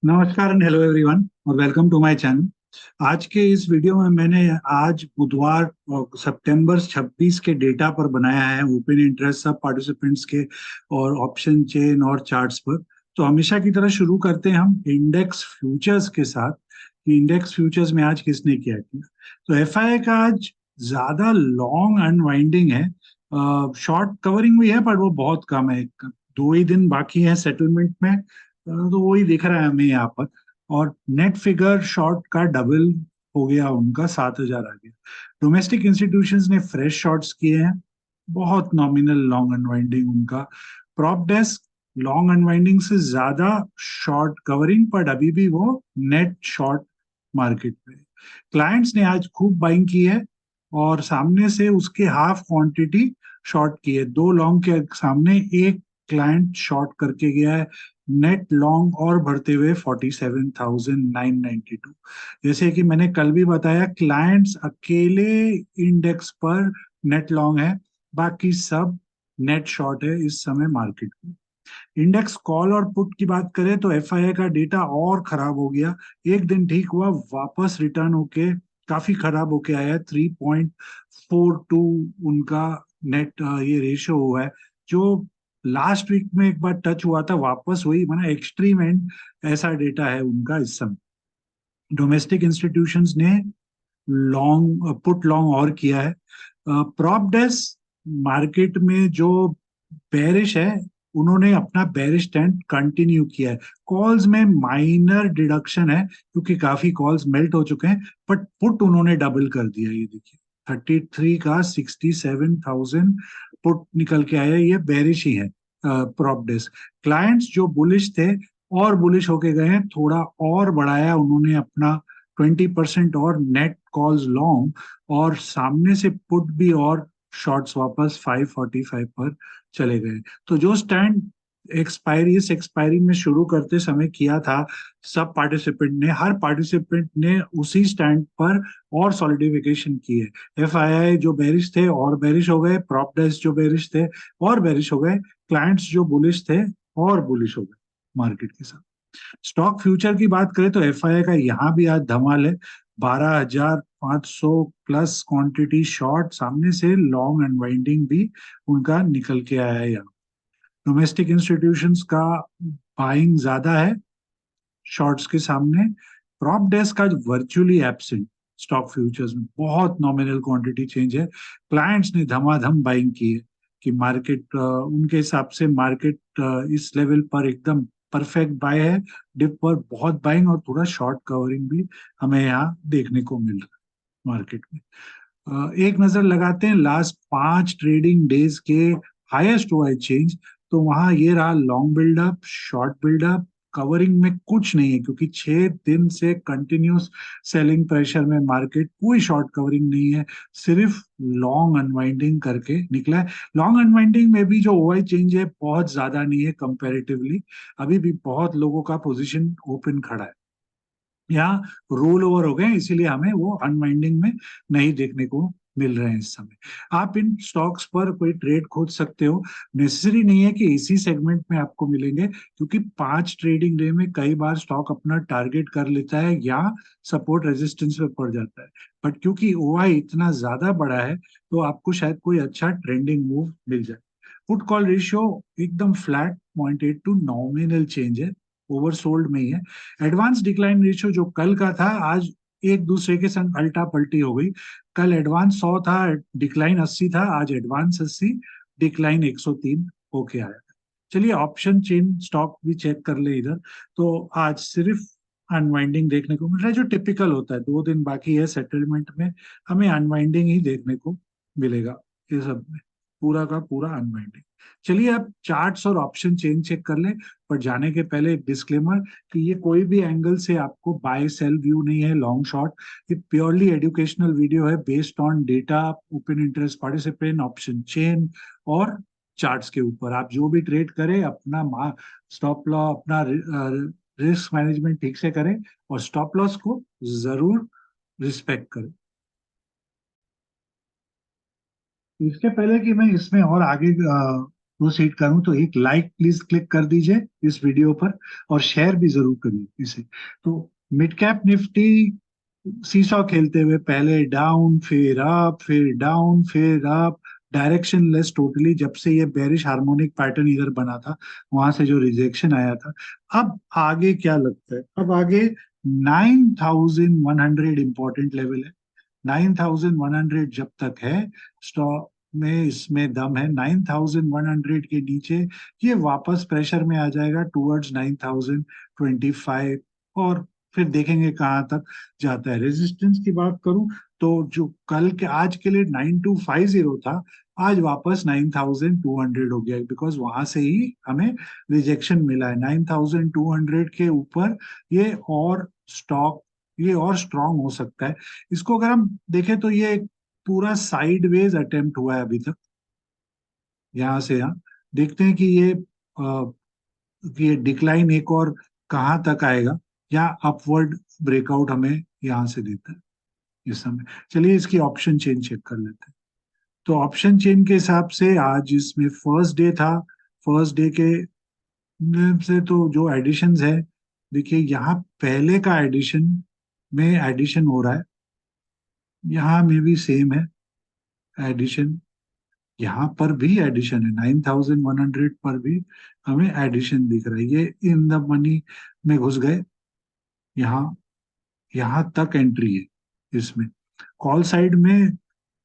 नमस्कार and hello everyone और welcome to my channel. आज के इस वीडियो में मैंने आज बुधवार सितंबर 26 के डेटा पर बनाया है ओपन इंटरेस्ट सब पार्टिसिपेंट्स के और ऑप्शन चेन और चार्ट्स पर। तो हमेशा की तरह शुरू करते हैं हम इंडेक्स फ्यूचर्स के साथ कि इंडेक्स फ्यूचर्स में आज किसने क्या किया। तो एफआईआई का आज ज्यादा लॉन्ग अनवाइंडिंग है। शॉर्ट कवरिंग भी है पर वो बहुत कम है। दो ही दिन बाकी है सेटलमेंट में। तो वही दिख रहा है हमें यहाँ पर। और नेट फिगर शॉर्ट का डबल हो गया, उनका 7,000 आ गया। डोमेस्टिक इंस्टीट्यूशंस ने फ्रेश शॉर्ट्स किए हैं, बहुत नॉमिनल लॉन्ग अनवाइंडिंग उनका। प्रॉप डेस्क लॉन्ग अनवाइंडिंग से ज्यादा शॉर्ट कवरिंग, पर अभी भी वो नेट शॉर्ट मार्केट में। क्लाइंट्स ने आज खूब बाइंग की है और सामने से उसके हाफ क्वांटिटी शॉर्ट की है। दो लॉन्ग के सामने एक क्लाइंट शॉर्ट करके गया है। नेट लॉन्ग और बढ़ते हुए 47,992। जैसे कि मैंने कल भी बताया, क्लाइंट्स अकेले इंडेक्स पर नेट लॉन्ग है, बाकी सब नेट शॉर्ट है इस समय मार्केट में। इंडेक्स कॉल और पुट की बात करें तो एफआईआई का डेटा और खराब हो गया। एक दिन ठीक हुआ, वापस रिटर्न होके काफी खराब होके आया। 3.42 उनका नेट ये रेशियो हुआ है, जो लास्ट वीक में एक बार टच हुआ था, वापस वही माना एक्सट्रीम एंड ऐसा डेटा है उनका इस समय। डोमेस्टिक इंस्टीट्यूशंस ने लॉन्ग पुट लॉन्ग और किया है। प्रॉप डेस्क मार्केट में जो बेरिश है, उन्होंने अपना बेरिश स्टैंड कंटिन्यू किया है। कॉल्स में माइनर डिडक्शन है क्योंकि काफी कॉल्स मेल्ट हो चुके हैं, बट पुट उन्होंने डबल कर दिया। ये देखिए 33 का 67,000 पुट निकल के आया। ये बेरिश ही है प्रॉप डेस्क। क्लाइंट्स जो बुलिश थे और बुलिश होके गए हैं, थोड़ा और बढ़ाया उन्होंने अपना 20% और नेट कॉल्स लॉन्ग, और सामने से पुट भी और शॉर्ट्स वापस 545 पर चले गए। तो जो स्टैंड एक्सपायरी इस एक्सपायरी में शुरू करते समय किया था, सब पार्टिसिपेंट ने हर पार्टिसिपेंट ने उसी स्टैंड पर और सॉलिडिफिकेशन की है। एफआईआई जो बेरिश थे और बेरिश हो गए, प्रॉप डेस्क जो बेरिश थे और बेरिश हो गए, क्लाइंट्स जो बुलिश थे और बुलिश हो गए मार्केट के साथ। स्टॉक फ्यूचर की बात करें तो एफआईआई का यहाँ भी आज धमाल है। 12,500 प्लस क्वांटिटी शॉर्ट, सामने से लॉन्ग अनवाइंडिंग भी उनका निकल के आया है यहाँ। डोमेस्टिक इंस्टीट्यूशंस का बाइंग ज्यादा है शॉर्ट्स के सामने। प्रॉप डेस्क आज वर्चुअली एब्सेंट स्टॉक फ्यूचर्स में, बहुत नॉमिनल क्वांटिटी चेंज है। क्लाइंट्स ने धमाधम बाइंग की है कि मार्केट उनके हिसाब से मार्केट इस लेवल पर एकदम परफेक्ट बाय है। डिप पर बहुत बाइंग और थोड़ा शॉर्ट कवरिंग भी हमें यहाँ देखने को मिल रहा है मार्केट में। एक नजर लगाते हैं लास्ट 5 ट्रेडिंग डेज के हाईएस्ट हुआ है चेंज। तो वहां ये रहा long buildup, short buildup. Covering में कुछ नहीं है क्योंकि 6 दिन से कंटिन्यूस सेलिंग प्रेशर में मार्केट, कोई शॉर्ट कवरिंग नहीं है, सिर्फ लॉन्ग अनवाइंडिंग करके निकला है। लॉन्ग अनवाइंडिंग में भी जो ओआई चेंज है बहुत ज्यादा नहीं है कंपैरेटिवली। अभी भी बहुत लोगों का पोजीशन ओपन खड़ा है, यहाँ रोल ओवर हो गए, इसीलिए हमें वो अनवाइंडिंग में नहीं देखने को मिल रहे हैं इस समय। आप इन स्टॉक्स पर कोई ट्रेड खोज सकते हो। नेसेसरी नहीं है कि इसी सेगमेंट में आपको मिलेंगे, क्योंकि 5 ट्रेडिंग डे में कई बार स्टॉक अपना टारगेट कर लेता है या सपोर्ट रेजिस्टेंस पे पड़ जाता है। बट क्योंकि ओआई इतना ज्यादा बड़ा है, तो आपको शायद कोई अच्छा ट्रेंडिंग मूव मिल जाए। पुट कॉल रेशियो एकदम फ्लैट 0.82 नॉमिनल चेंज है, ओवरसोल्ड में ही है। एडवांस डिक्लाइन रेशियो जो कल का था, आज एक दूसरे के संग अल्टा पल्टी हो गई। कल एडवांस 100 था, डिक्लाइन 80 था, आज एडवांस 80, डिक्लाइन 103 होके आया। चलिए ऑप्शन चेन स्टॉक भी चेक कर ले इधर। तो आज सिर्फ अनवाइंडिंग देखने को मिल रहा है, जो टिपिकल होता है। 2 दिन बाकी है सेटलमेंट में, हमें अनवाइंडिंग ही देखने को मिलेगा ये सब में, पूरा का पूरा अनवाइंडिंग। चलिए अब चार्ट्स और ऑप्शन चेन चेक कर ले। पर जाने के पहले एक डिस्क्लेमर कि ये कोई भी एंगल से आपको बाय सेल व्यू नहीं है, लॉन्ग शॉर्ट। ये प्योरली एजुकेशनल वीडियो है, based on data, open interest participant, option chain और चार्ट्स के ऊपर। आप जो भी ट्रेड करें, अपना स्टॉप लॉस, अपना रिस्क मैनेजमेंट ठीक से करें और स्टॉप लॉस को जरूर रिस्पेक्ट करें। इसके पहले कि मैं इसमें और आगे प्रोसीड करूं तो एक लाइक प्लीज क्लिक कर दीजिए इस वीडियो पर, और शेयर भी जरूर करिए इसे। तो मिड कैप निफ्टी सीसॉ खेलते हुए पहले डाउन फिर अप फिर डाउन फिर अप, डायरेक्शन लेस टोटली, जब से ये बेरिश हार्मोनिक पैटर्न इधर बना था वहां से जो रिजेक्शन आया था। अब आगे क्या लगता है? अब आगे 9100 इंपॉर्टेंट लेवल है। 9100 जब तक है, स्टॉक में इसमें दम है। 9100 के नीचे ये वापस प्रेशर में आ जाएगा टुवर्ड्स 9025, और फिर देखेंगे कहाँ तक जाता है। रेजिस्टेंस की बात करूं तो जो कल के आज के लिए 9250 था, आज वापस 9200 हो गया, बिकॉज वहां से ही हमें रिजेक्शन मिला है। 9200 के ऊपर ये और स्टॉक, ये और स्ट्रांग हो सकता है। इसको अगर हम देखें तो ये एक पूरा साइडवेज अटेम्प्ट हुआ है अभी तक, यहाँ से यहाँ। देखते हैं कि ये डिक्लाइन एक और कहाँ तक आएगा, या अपवर्ड ब्रेकआउट हमें यहाँ से देता है इस समय। चलिए इसकी ऑप्शन चेन चेक कर लेते हैं। तो ऑप्शन चेन के हिसाब से आज इसमें फर्स्ट डे था। फर्स्ट डे के से तो जो एडिशंस है, देखिए यहाँ पहले का एडिशन में एडिशन हो रहा है, यहाँ में भी सेम है एडिशन, यहाँ पर भी एडिशन है। 9100 पर भी हमें एडिशन दिख रहा है। ये इन द मनी में घुस गए, यहाँ यहाँ तक एंट्री है इसमें। कॉल साइड में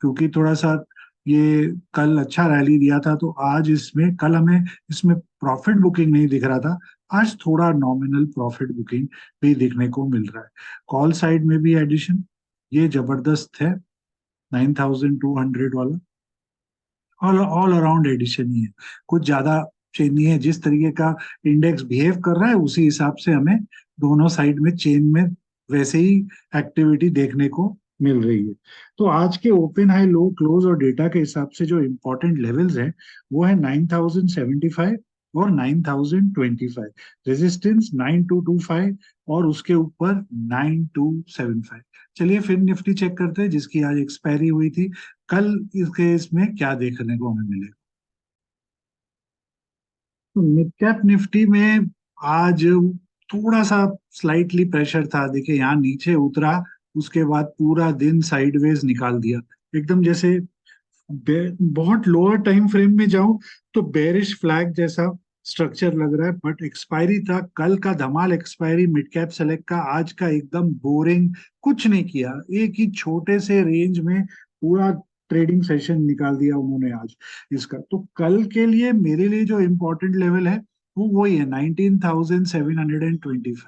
क्योंकि थोड़ा सा ये कल अच्छा रैली दिया था, तो आज इसमें, कल हमें इसमें प्रॉफिट बुकिंग नहीं दिख रहा था, आज थोड़ा नॉमिनल प्रॉफिट बुकिंग भी दिखने को मिल रहा है। कॉल साइड में भी एडिशन ये जबरदस्त है, 9200 वाला। ऑल ऑल अराउंड एडिशन ही है, कुछ ज्यादा चेन नहीं है। जिस तरीके का इंडेक्स बिहेव कर रहा है उसी हिसाब से हमें दोनों साइड में चेन में वैसे ही एक्टिविटी देखने को मिल रही है। तो आज के ओपन हाई लो क्लोज और डेटा के हिसाब से जो इंपॉर्टेंट लेवल्स हैं वो है 9075 और 9025, रेजिस्टेंस 9225 और उसके ऊपर 9275। चलिए फिर निफ्टी चेक करते हैं जिसकी आज एक्सपायरी हुई थी। कल इसके इसमें क्या देखने को हमें मिलेगा? तो मिड कैप निफ्टी में आज थोड़ा सा स्लाइटली प्रेशर था। देखिए यहाँ नीचे उतरा, उसके बाद पूरा दिन साइडवेज निकाल दिया, एकदम जैसे बहुत लोअर टाइम फ्रेम में जाऊं तो बेरिश फ्लैग जैसा स्ट्रक्चर लग रहा है। बट एक्सपायरी था कल का धमाल एक्सपायरी मिड कैप सेलेक्ट का, आज का एकदम बोरिंग, कुछ नहीं किया, एक ही छोटे से रेंज में पूरा ट्रेडिंग सेशन निकाल दिया उन्होंने आज इसका। तो कल के लिए मेरे लिए जो इम्पोर्टेंट लेवल है वो वही है 19,725।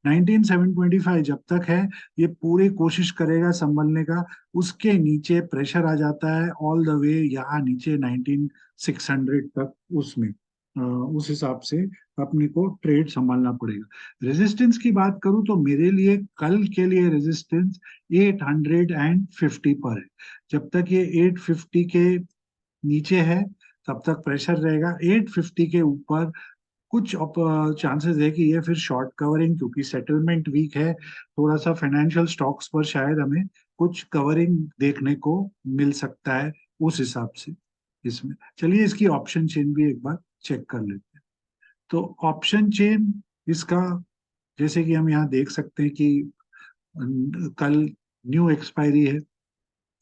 19,725 जब तक है, ये पूरी कोशिश करेगा संभलने का। उसके नीचे प्रेशर आ जाता है ऑल द वे यहाँ नीचे 19,600 तक, उसमें उस हिसाब से अपने को ट्रेड संभालना पड़ेगा। रेजिस्टेंस की बात करूं तो मेरे लिए कल के लिए रेजिस्टेंस 850 पर है। जब तक ये 850 के नीचे है तब तक प्रेशर रहेगा। 850 के ऊपर कुछ चांसेस है कि ये फिर शॉर्ट कवरिंग, क्योंकि सेटलमेंट वीक है, थोड़ा सा फाइनेंशियल स्टॉक्स पर शायद हमें कुछ कवरिंग देखने को मिल सकता है उस हिसाब से इसमें। चलिए इसकी ऑप्शन चेन भी एक बार चेक कर लेते हैं। तो ऑप्शन चेन इसका, जैसे कि हम यहाँ देख सकते हैं कि कल न्यू एक्सपायरी है,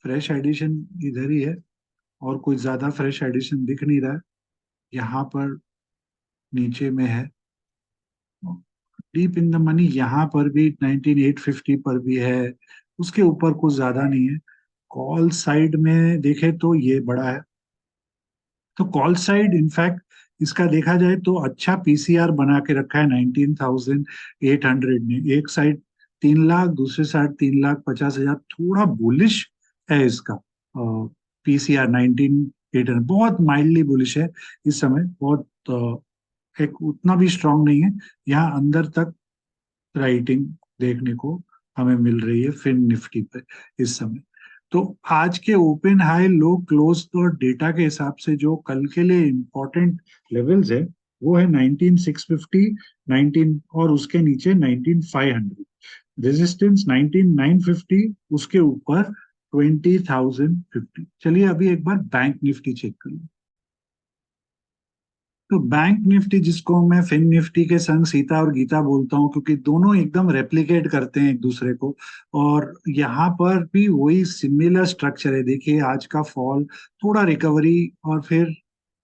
फ्रेश एडिशन इधर ही है, और कोई ज्यादा फ्रेश एडिशन दिख नहीं रहा है। यहाँ पर नीचे में है डीप इन द मनी, यहाँ पर भी 19850 पर भी है, उसके ऊपर कुछ ज्यादा नहीं है। कॉल साइड में देखे तो ये बड़ा है। तो कॉल साइड इनफैक्ट इसका देखा जाए तो अच्छा पीसीआर बना के रखा है 19,800 ने। एक साइड 3 लाख, दूसरे साइड 3,50,000, थोड़ा बुलिश है इसका पीसीआर 19,800, बहुत माइल्डली बुलिश है इस समय, बहुत एक उतना भी स्ट्रांग नहीं है। यहाँ अंदर तक राइटिंग देखने को हमें मिल रही है फिन निफ्टी पे इस समय। तो आज के ओपन हाई लो क्लोज और डेटा के हिसाब से जो कल के लिए इंपॉर्टेंट लेवल्स है वो है 19,650, 19 और उसके नीचे 19,500, रेजिस्टेंस 19,950, उसके ऊपर 20,050। चलिए अभी एक बार बैंक निफ्टी चेक कर लें। तो बैंक निफ्टी, जिसको मैं फिन निफ्टी के संग सीता और गीता बोलता हूँ, क्योंकि दोनों एकदम रेप्लिकेट करते हैं एक दूसरे को, और यहाँ पर भी वही सिमिलर स्ट्रक्चर है। देखिए आज का फॉल, थोड़ा रिकवरी, और फिर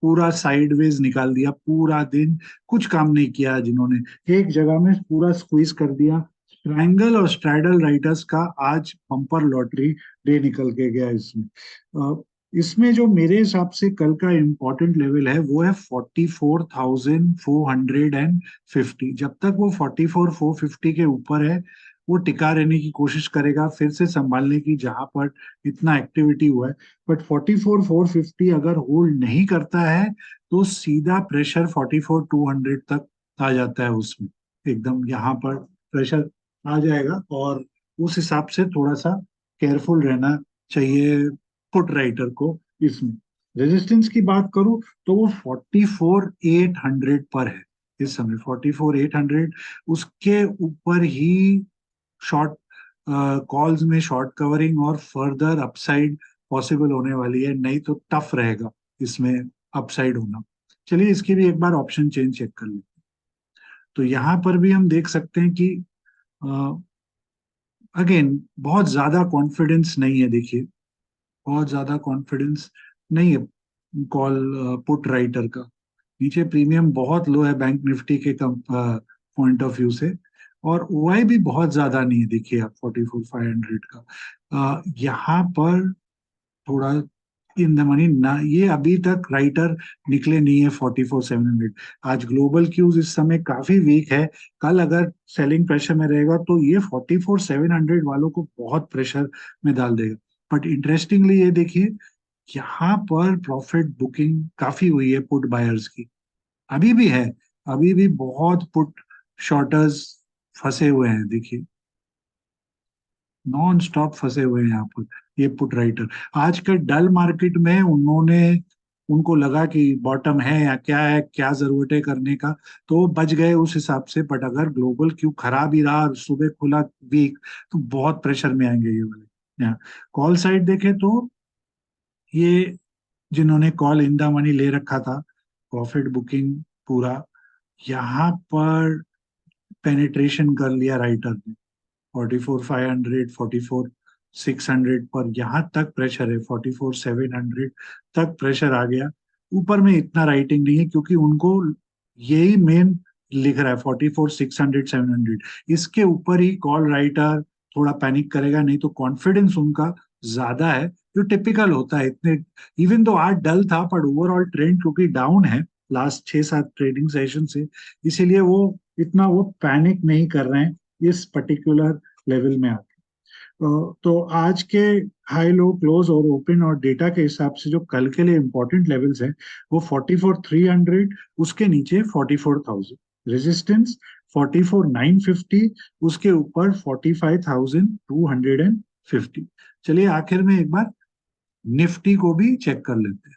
पूरा साइडवेज निकाल दिया। पूरा दिन कुछ काम नहीं किया जिन्होंने, एक जगह में पूरा स्क्वीज कर दिया। ट्रायंगल और स्ट्रैडल राइटर्स का आज बम्पर लॉटरी डे निकल के गया इसमें। इसमें जो मेरे हिसाब से कल का इम्पोर्टेंट लेवल है वो है 44,450। जब तक वो 44,450 के ऊपर है, वो टिका रहने की कोशिश करेगा, फिर से संभालने की, जहां पर इतना एक्टिविटी हुआ है। बट 44,450 अगर होल्ड नहीं करता है तो सीधा प्रेशर 44,200 तक आ जाता है उसमें। एकदम यहाँ पर प्रेशर आ जाएगा, और उस हिसाब से थोड़ा सा केयरफुल रहना चाहिए पुट राइटर को इसमें। रेजिस्टेंस की बात करूं तो वो 44,800 पर है इस समय। 44,800, उसके ऊपर ही शॉर्ट कॉल्स में शॉर्ट कवरिंग और फर्दर अपसाइड पॉसिबल होने वाली है, नहीं तो टफ रहेगा इसमें अपसाइड होना। चलिए इसकी भी एक बार ऑप्शन चेंज चेक कर लेते हैं। तो यहाँ पर भी हम देख सकते हैं कि अगेन बहुत ज्यादा कॉन्फिडेंस नहीं है। देखिए बहुत ज्यादा कॉन्फिडेंस नहीं है कॉल पुट राइटर का। नीचे प्रीमियम बहुत लो है बैंक निफ्टी के पॉइंट ऑफ व्यू से, और ओआई भी बहुत ज्यादा नहीं है। देखिए आप 44,500 का यहाँ पर थोड़ा इन द मनी ना, ये अभी तक राइटर निकले नहीं है 44,700। आज ग्लोबल क्यूज इस समय काफी वीक है। कल अगर सेलिंग प्रेशर में रहेगा तो ये 44,700 वालों को बहुत प्रेशर में डाल देगा। बट इंटरेस्टिंगली ये देखिए, यहाँ पर प्रॉफिट बुकिंग काफी हुई है पुट बायर्स की, अभी भी है। अभी भी बहुत पुट शॉर्टर्स फंसे हुए हैं। देखिए नॉन स्टॉप फंसे हुए हैं यहाँ पर ये पुट राइटर। आज के डल मार्केट में उन्होंने, उनको लगा कि बॉटम है या क्या है, क्या जरूरत है करने का, तो वो बच गए उस हिसाब से। बट अगर ग्लोबल क्यू खराब ही रहा और सुबह खुला वीक, तो बहुत प्रेशर में आएंगे ये वाले। यहाँ कॉल साइड देखें तो ये जिन्होंने कॉल इन द मनी ले रखा था, प्रॉफिट बुकिंग पूरा यहाँ पर पेनिट्रेशन कर लिया राइटर ने। 44,500, 44,600 पर यहाँ तक प्रेशर है। 44,700 तक प्रेशर आ गया। ऊपर में इतना राइटिंग नहीं है, क्योंकि उनको यही मेन लिख रहा है 44,600, 700। इसके ऊपर ही कॉल राइटर थोड़ा पैनिक करेगा, नहीं तो कॉन्फिडेंस उनका ज्यादा है, जो टिपिकल होता है इतने। इवन तो आज डल था, पर ओवरऑल ट्रेंड क्योंकि डाउन है लास्ट 6-7 ट्रेडिंग सेशन से, इसीलिए वो इतना वो पैनिक नहीं कर रहे हैं इस पर्टिकुलर लेवल में आके। तो आज के हाई लो क्लोज और ओपन और डेटा के हिसाब से जो कल के लिए इंपॉर्टेंट लेवल्स हैं वो 44,300, उसके नीचे 44,000 रेजिस्टेंस, 44,950, उसके ऊपर 45,250। चलिए आखिर में एक बार निफ्टी को भी चेक कर लेते हैं।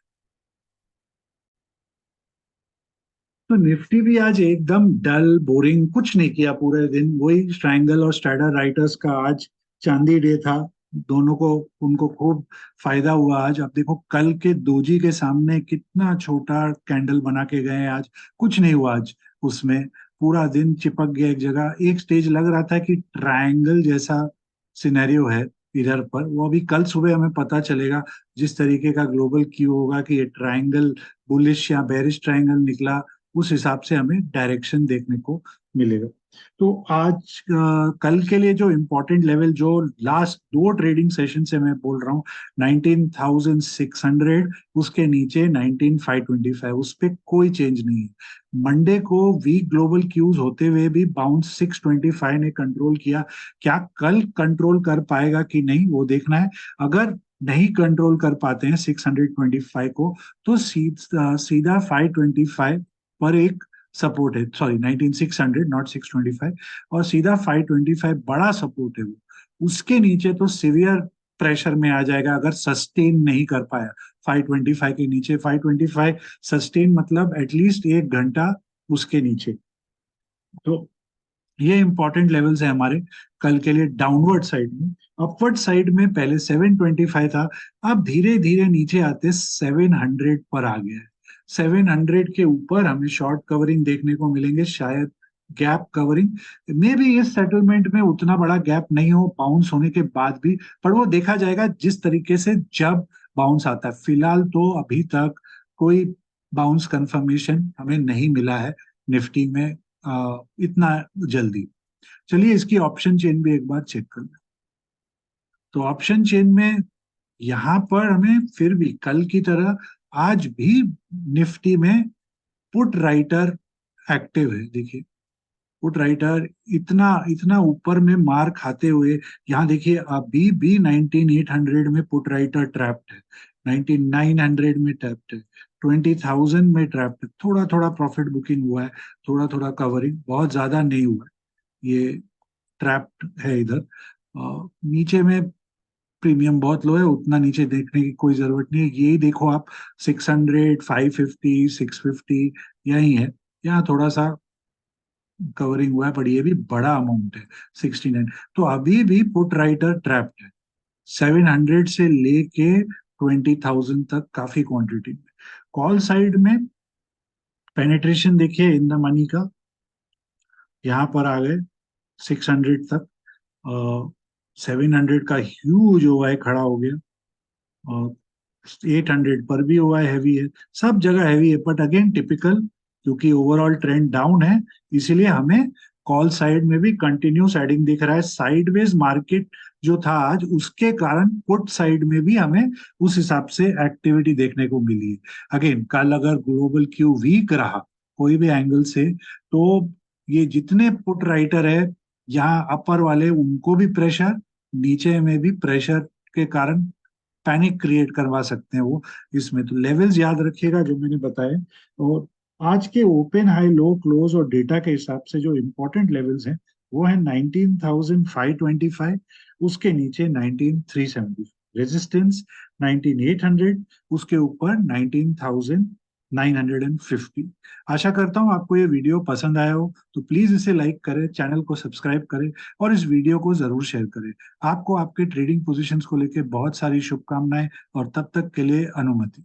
तो निफ्टी भी आज एकदम डल बोरिंग, कुछ नहीं किया पूरे दिन। वही ट्रायंगल और स्ट्रैडल राइटर्स का आज चांदी डे था। दोनों को, उनको खूब फायदा हुआ आज। अब देखो कल के दोजी के सामने कितना छोटा कैंडल बना के गए हैं, आज कुछ नहीं हुआ आज उसमें। पूरा दिन चिपक गया एक जगह। एक स्टेज लग रहा था कि ट्रायंगल जैसा सिनेरियो है इधर पर, वो अभी कल सुबह हमें पता चलेगा। जिस तरीके का ग्लोबल क्यू होगा कि ये ट्रायंगल बुलिश या बेरिश ट्रायंगल निकला, उस हिसाब से हमें डायरेक्शन देखने को मिलेगा। तो आज कल के लिए जो इम्पोर्टेंट लेवल, जो लास्ट दो ट्रेडिंग सेशन से मैं बोल रहा हूँ, 19,600, उसके नीचे 19,525, उस पर कोई चेंज नहीं है। मंडे को वीक ग्लोबल क्यूज होते हुए भी बाउंस 625 ने कंट्रोल किया। क्या कल कंट्रोल कर पाएगा कि नहीं, वो देखना है। अगर नहीं कंट्रोल कर पाते हैं 625 को, तो सीधा 525 पर एक सपोर्ट है। सॉरी 19,600 नॉट 625, और सीधा 525 बड़ा सपोर्ट है वो। उसके नीचे तो सिवियर प्रेशर में आ जाएगा अगर सस्टेन नहीं कर पाया। 525 के नीचे, 525 सस्टेन मतलब एटलीस्ट 1 घंटा उसके नीचे। तो ये इंपॉर्टेंट लेवल्स है हमारे कल के लिए डाउनवर्ड साइड में। अपवर्ड साइड में पहले 725 था, अब धीरे धीरे नीचे आते 700 पर आ गया है। 700 के ऊपर हमें शॉर्ट कवरिंग देखने को मिलेंगे, शायद गैप कवरिंग। मे बी इस सेटलमेंट में उतना बड़ा गैप नहीं हो बाउंस होने के बाद भी, पर वो देखा जाएगा जिस तरीके से जब बाउंस आता है। फिलहाल तो अभी तक कोई बाउंस कंफर्मेशन हमें नहीं मिला है निफ्टी में इतना जल्दी। चलिए इसकी ऑप्शन चेन भी एक बार चेक कर लें। तो ऑप्शन चेन में यहाँ पर हमें फिर भी कल की तरह आज भी निफ्टी में पुट राइटर एक्टिव है। देखिए पुट राइटर इतना इतना ऊपर में मार खाते हुए, यहाँ देखिए अभी भी 19800 में पुट राइटर ट्रैप्ड है, 19900 में ट्रैप्ड है, 20000 में ट्रैप्ड है। थोड़ा थोड़ा प्रॉफिट बुकिंग हुआ है, थोड़ा थोड़ा कवरिंग, बहुत ज्यादा नहीं हुआ है, ये ट्रैप्ड है इधर। नीचे में प्रीमियम बहुत लो है, उतना नीचे देखने की कोई जरूरत नहीं है। यही देखो आप 600, 550, 650 यही है। यहाँ थोड़ा सा कवरिंग हुआ है, पर ये भी बड़ा अमाउंट है 69। तो अभी भी पुट राइटर ट्रैप्ड है 700 से लेके 20,000 तक काफी क्वांटिटी में। कॉल साइड में पेनिट्रेशन देखिए इन द मनी का, यहाँ पर आ गए 600 तक। 700 का ह्यूज हुआ है, खड़ा हो गया। और 800 पर भी हुआ है, हैवी है, सब जगह हैवी है। बट अगेन टिपिकल, क्योंकि ओवरऑल ट्रेंड डाउन है, इसीलिए हमें कॉल साइड में भी कंटिन्यूस एडिंग दिख रहा है। साइडवेज मार्केट जो था आज, उसके कारण पुट साइड में भी हमें उस हिसाब से एक्टिविटी देखने को मिली है। अगेन कल अगर ग्लोबल क्यू वीक रहा कोई भी एंगल से, तो ये जितने पुट राइटर है यहाँ अपर वाले, उनको भी प्रेशर, नीचे में भी प्रेशर के कारण पैनिक क्रिएट करवा सकते हैं वो इसमें। तो लेवल्स याद रखिएगा जो मैंने बताए। और आज के ओपन हाई लो क्लोज और डेटा के हिसाब से जो इंपॉर्टेंट लेवल्स हैं वो है 19,525, उसके नीचे 19,370, रेजिस्टेंस 19,800, उसके ऊपर 19,950। आशा करता हूँ आपको ये वीडियो पसंद आया हो, तो प्लीज इसे लाइक करें, चैनल को सब्सक्राइब करें और इस वीडियो को जरूर शेयर करें। आपको आपके ट्रेडिंग पोजीशंस को लेकर बहुत सारी शुभकामनाएं, और तब तक के लिए अनुमति।